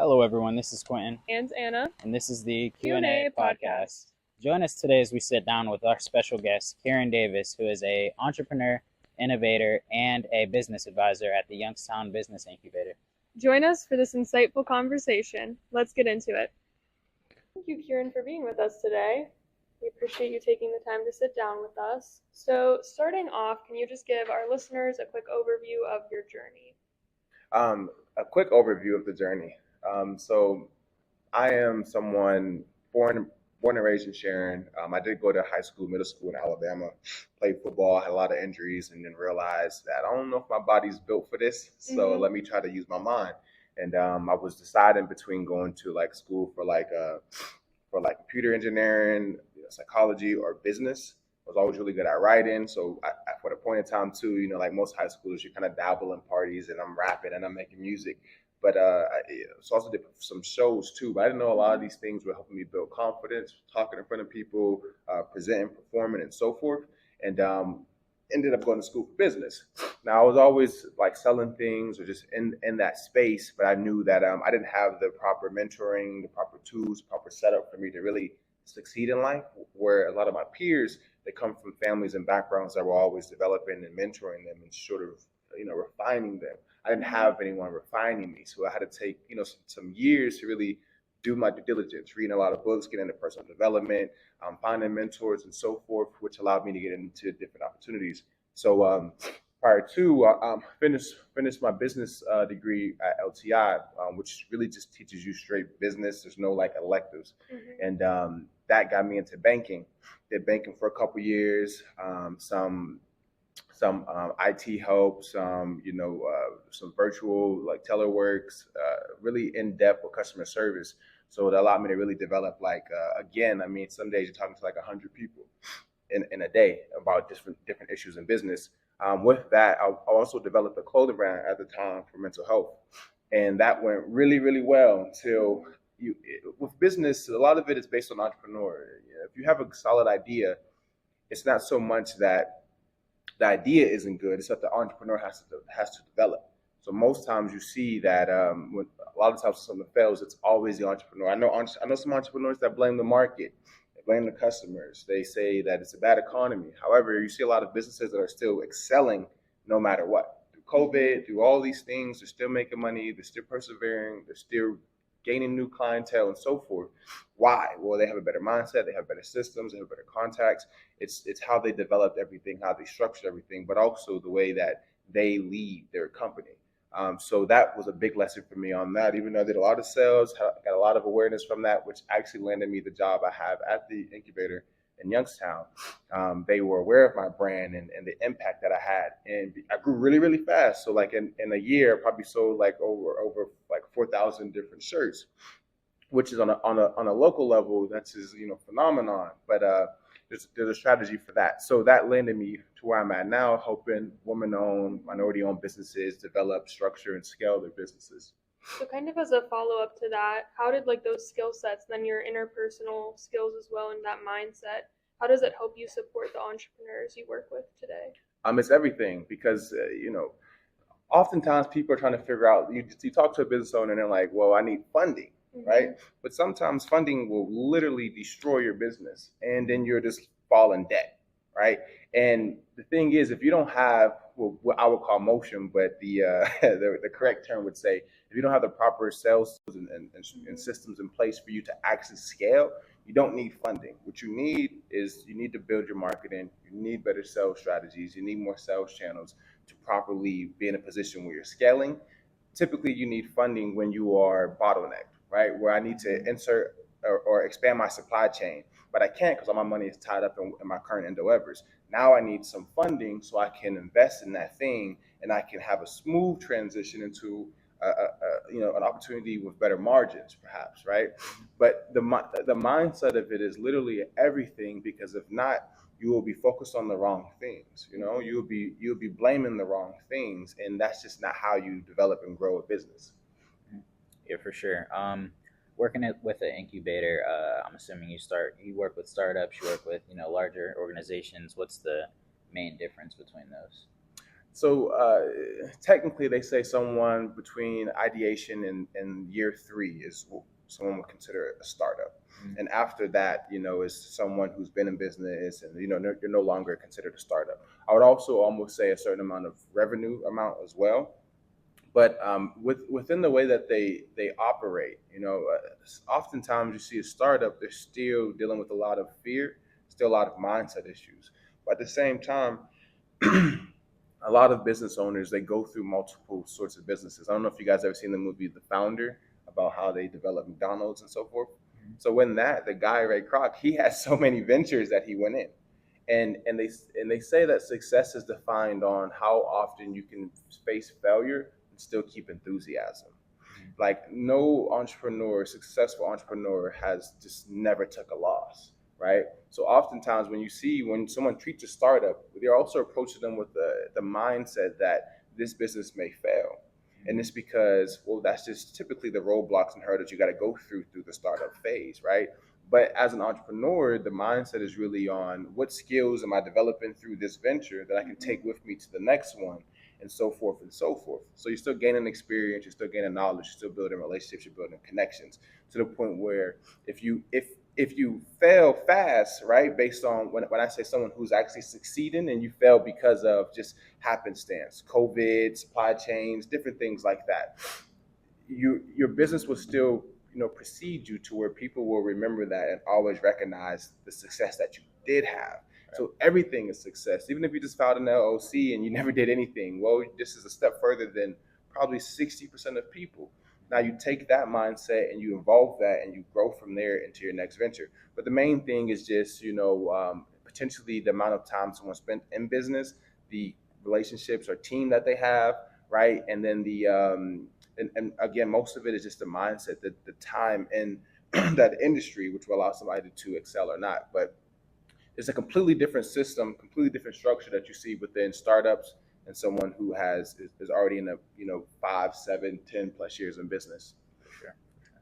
Hello, everyone. This is Quentin, And Anna. and this is the Q&A Q&A podcast. Join us today as we sit down with our special guest, Kieran Davis, who is an entrepreneur, innovator, and a business advisor at the Youngstown Business Incubator. Join us for this insightful conversation. Let's get into it. Thank you, Kieran, for being with us today. We appreciate you taking the time to sit down with us. So, starting off, can you just give our listeners a quick overview of your journey? A quick overview of the journey. So I am someone born and raised in Sharon. I did go to high school, middle school in Alabama, played football, had a lot of injuries, and then realized that I don't know if my body's built for this. So let me try to use my mind. And I was deciding between going to school for computer engineering, psychology, or business. I was always really good at writing. So for the point in time too, like most high schoolers, you kind of dabble in parties and I'm rapping and I'm making music. But so I also did some shows too. But I didn't know a lot of these things were helping me build confidence, talking in front of people, presenting, performing, and so forth. And ended up going to school for business. Now I was always selling things or just in that space, but I knew that I didn't have the proper mentoring, the proper tools, proper setup for me to really succeed in life. Where a lot of my peers, they come from families and backgrounds that were always developing and mentoring them and sort of refining them. I didn't have anyone refining me, so I had to take some years to really do my due diligence, reading a lot of books, getting into personal development, finding mentors and so forth, which allowed me to get into different opportunities. So prior to finished my business degree at LTI, which really just teaches you straight business. There's no electives, and that got me into banking. Did banking for a couple years, some IT help, some virtual teleworks, really in depth with customer service. So it allowed me to really develop again. I mean, some days you're talking to 100 people in a day about different issues in business. With that, I also developed a clothing brand at the time for mental health, and that went really, really well until with business, a lot of it is based on entrepreneur. If you have a solid idea, it's not so much that the idea isn't good; it's that the entrepreneur has to develop. So most times you see that when a lot of times something fails, it's always the entrepreneur. I know some entrepreneurs that blame the market, they blame the customers. They say that it's a bad economy. However, you see a lot of businesses that are still excelling no matter what. Through COVID, through all these things, they're still making money. They're still persevering. They're still gaining new clientele and so forth. Why? Well, they have a better mindset, they have better systems, they have better contacts. It's how they developed everything, how they structured everything, but also the way that they lead their company. So that was a big lesson for me on that. Even though I did a lot of sales, got a lot of awareness from that, which actually landed me the job I have at the incubator in Youngstown. They were aware of my brand and the impact that I had, and I grew really, really fast. So in a year, I probably sold over 4,000 different shirts, which is on a local level, that's just phenomenon. But there's a strategy for that. So that landed me to where I'm at now, helping women-owned, minority-owned businesses develop, structure, and scale their businesses. So kind of as a follow-up to that, how did those skill sets, then your interpersonal skills as well, and that mindset, how does it help you support the entrepreneurs you work with today? It's everything, because oftentimes people are trying to figure out, you talk to a business owner and they're like, well, I need funding, right? But sometimes funding will literally destroy your business and then you're just fall in debt, right? And the thing is, if you don't have what I would call motion, but the correct term would say, if you don't have the proper sales and systems in place for you to actually scale, you don't need funding. What you need is you need to build your marketing. You need better sales strategies. You need more sales channels to properly be in a position where you're scaling. Typically, you need funding when you are bottlenecked, right? Where I need to insert or expand my supply chain, but I can't because all my money is tied up in my current endeavors. Now I need some funding so I can invest in that thing and I can have a smooth transition into an opportunity with better margins, perhaps, right? But the mindset of it is literally everything, because if not, you will be focused on the wrong things. You'll be blaming the wrong things, and that's just not how you develop and grow a business. Yeah, for sure. Working with an incubator, I'm assuming you work with startups, you work with larger organizations. What's the main difference between those? Technically, they say someone between ideation and year 3 is what someone would consider a startup. And after that, is someone who's been in business, and you're no longer considered a startup. I would also almost say a certain amount of revenue amount as well. But within the way that they operate, oftentimes you see a startup, they're still dealing with a lot of fear, still a lot of mindset issues. But at the same time, a lot of business owners, they go through multiple sorts of businesses. I don't know if you guys ever seen the movie The Founder, about how they developed McDonald's and so forth. So when the guy Ray Kroc, he has so many ventures that he went in, and they say that success is defined on how often you can face failure and still keep enthusiasm. Like no successful entrepreneur has just never took a loss, right? So oftentimes when someone treats a startup, they're also approaching them with the mindset that this business may fail. And it's because, well, that's just typically the roadblocks and hurdles you got to go through the startup phase, right? But as an entrepreneur, the mindset is really on what skills am I developing through this venture that I can take with me to the next one, and so forth and so forth. So you're still gaining experience, you're still gaining knowledge, you're still building relationships, you're building connections, to the point where if you fail fast, right, based on when I say someone who's actually succeeding and you fail because of just happenstance, COVID, supply chains, different things like that, your business will still precede you to where people will remember that and always recognize the success that you did have. So everything is success. Even if you just filed an LLC and you never did anything, well, this is a step further than probably 60% of people. Now you take that mindset and you evolve that and you grow from there into your next venture. But the main thing is just, potentially the amount of time someone spent in business, the relationships or team that they have, right? And then and again, most of it is just the mindset, the time in that industry, which will allow somebody to excel or not. But it's a completely different system, completely different structure that you see within startups and someone who is already in 5, 7, 10 plus years in business. Sure.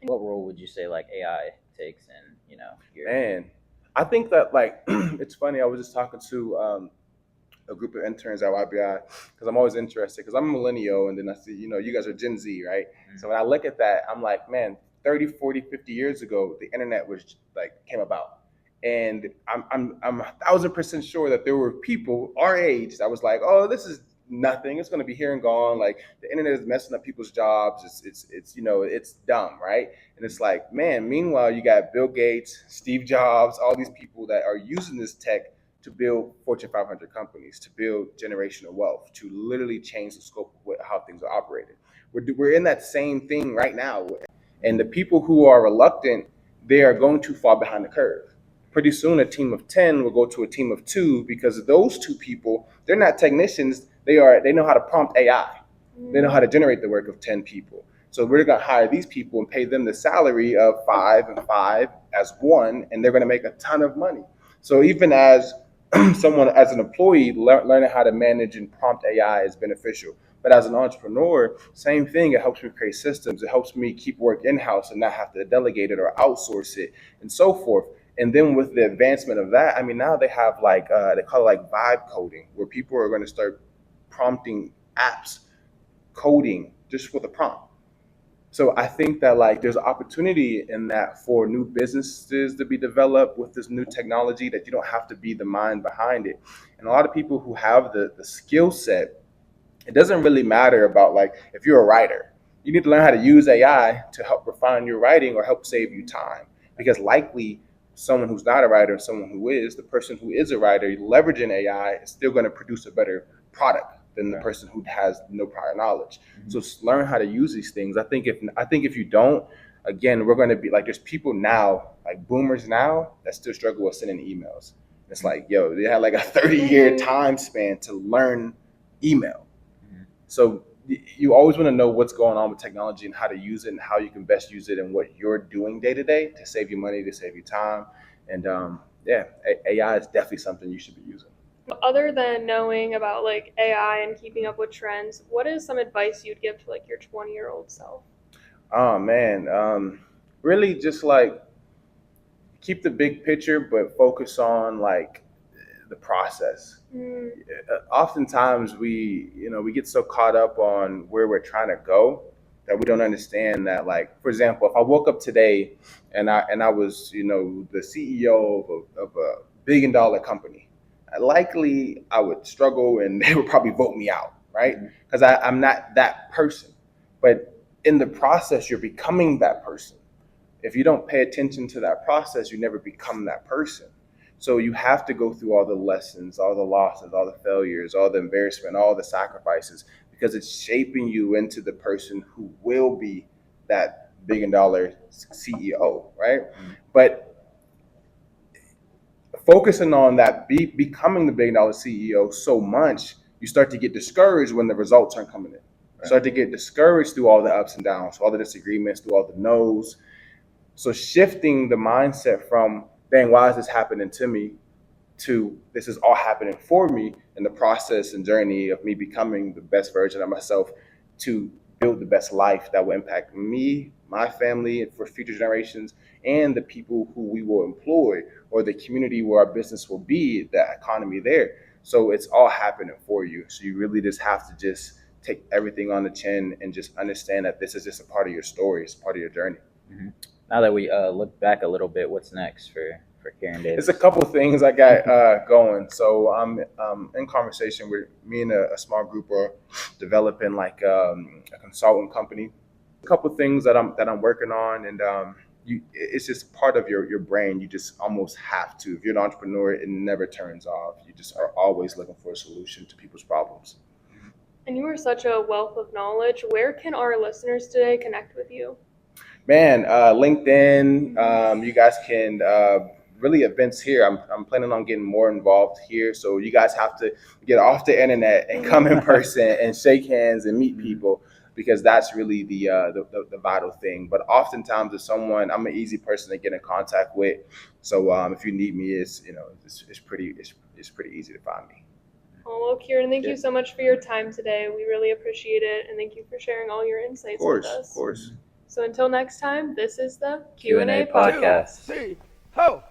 What role would you say like AI takes in, your... Man, I think that it's funny. I was just talking to a group of interns at YBI because I'm always interested, because I'm a millennial, and then I see, you guys are Gen Z, right? So when I look at that, I'm like, man, 30, 40, 50 years ago, the internet was came about. And I'm 1,000% sure that there were people our age that was like, oh, this is nothing. It's going to be here and gone. Like the internet is messing up people's jobs. It's dumb, right? And it's like, man, meanwhile, you got Bill Gates, Steve Jobs, all these people that are using this tech to build Fortune 500 companies, to build generational wealth, to literally change the scope of how things are operated. We're in that same thing right now. And the people who are reluctant, they are going too far behind the curve. Pretty soon, a team of 10 will go to a team of 2, because those 2 people, they're not technicians. They know how to prompt AI. They know how to generate the work of 10 people. So we're going to hire these people and pay them the salary of 5 and 5 as one, and they're going to make a ton of money. So even as someone, as an employee, learning how to manage and prompt AI is beneficial. But as an entrepreneur, same thing. It helps me create systems. It helps me keep work in-house and not have to delegate it or outsource it and so forth. And then with the advancement of that, now they have they call it vibe coding, where people are going to start prompting apps, coding just with a prompt. So I think that there's opportunity in that for new businesses to be developed with this new technology, that you don't have to be the mind behind it. And a lot of people who have the skill set, it doesn't really matter about if you're a writer, you need to learn how to use AI to help refine your writing or help save you time, because likely someone who's not a writer, someone who is, the person who is a writer leveraging AI is still going to produce a better product than the person who has no prior knowledge. So learn how to use these things. I think if you don't, again, we're going to be there's people now, boomers now, that still struggle with sending emails. It's they had a 30-year time span to learn email. So you always want to know what's going on with technology and how to use it and how you can best use it and what you're doing day to day to save you money, to save you time. And AI is definitely something you should be using. Other than knowing about AI and keeping up with trends, what is some advice you'd give to your 20-year-old self? Oh man, really just keep the big picture, but focus on the process. Mm. Oftentimes we get so caught up on where we're trying to go that we don't understand that, like, for example, if I woke up today and I was, the CEO of a billion-dollar company, likely I would struggle and they would probably vote me out, right? Because I'm not that person. But in the process, you're becoming that person. If you don't pay attention to that process, you never become that person. So you have to go through all the lessons, all the losses, all the failures, all the embarrassment, all the sacrifices, because it's shaping you into the person who will be that billion-dollar CEO, right? But focusing on that, becoming the billion-dollar CEO so much, you start to get discouraged when the results aren't coming in. Right. Start to get discouraged through all the ups and downs, all the disagreements, through all the no's. So shifting the mindset from, dang, why is this happening to me, to this is all happening for me in the process and journey of me becoming the best version of myself to build the best life that will impact me, my family, for future generations, and the people who we will employ, or the community where our business will be, the economy there. So it's all happening for you. So you really just have to just take everything on the chin and just understand that this is just a part of your story. It's part of your journey. Mm-hmm. Now that we look back a little bit, what's next for Kieran Davis? There's a couple of things I got going. So I'm in conversation with me and a small group are developing like a consultant company. A couple of things that I'm working on, and it's just part of your brain. You just almost have to. If you're an entrepreneur, it never turns off. You just are always looking for a solution to people's problems. And you are such a wealth of knowledge. Where can our listeners today connect with you? Man, LinkedIn. You guys can really events here. I'm planning on getting more involved here. So you guys have to get off the internet and come in person and shake hands and meet people, because that's really the vital thing. But oftentimes, if someone, I'm an easy person to get in contact with. So if you need me, it's pretty easy to find me. Oh, well, Kieran, thank you so much for your time today. We really appreciate it, and thank you for sharing all your insights with us. Of course. So until next time, this is the Q&A podcast. 2, 3, ho!